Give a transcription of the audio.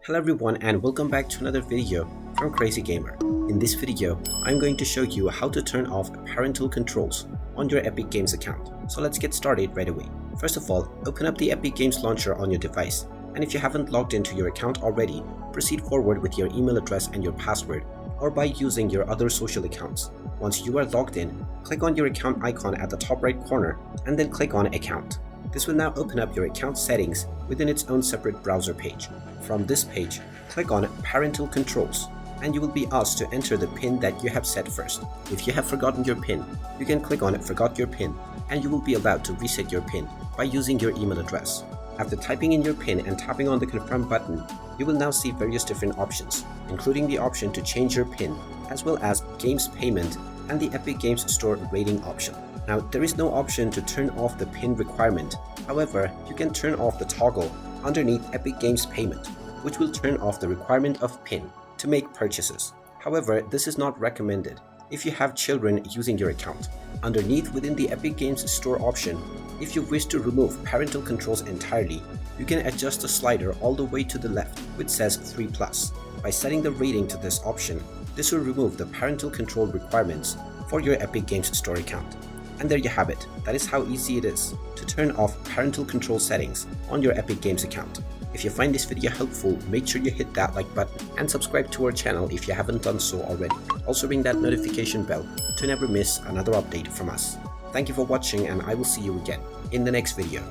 Hello everyone and welcome back to another video from Crazy Gamer. In this video, I'm going to show you how to turn off parental controls on your Epic Games account. So let's get started right away. First of all, open up the Epic Games launcher on your device, and if you haven't logged into your account already, proceed forward with your email address and your password, or by using your other social accounts. Once you are logged in, click on your account icon at the top right corner and then click on Account. This will now open up your account settings within its own separate browser page. From this page, click on Parental Controls, and you will be asked to enter the PIN that you have set first. If you have forgotten your PIN, you can click on Forgot Your PIN, and you will be allowed to reset your PIN by using your email address. After typing in your PIN and tapping on the Confirm button, you will now see various different options, including the option to change your PIN, as well as Games Payment and the Epic Games Store rating option. Now, there is no option to turn off the PIN requirement. However, you can turn off the toggle underneath Epic Games Payment, which will turn off the requirement of PIN to make purchases. However, this is not recommended if you have children using your account. Underneath within the Epic Games Store option, if you wish to remove parental controls entirely, you can adjust the slider all the way to the left, which says 3+. By setting the rating to this option, this will remove the parental control requirements for your Epic Games Store account. And there you have it. That is how easy it is to turn off parental control settings on your Epic Games account. If you find this video helpful, make sure you hit that like button and subscribe to our channel if you haven't done so already. Also ring that notification bell to never miss another update from us. Thank you for watching, and I will see you again in the next video.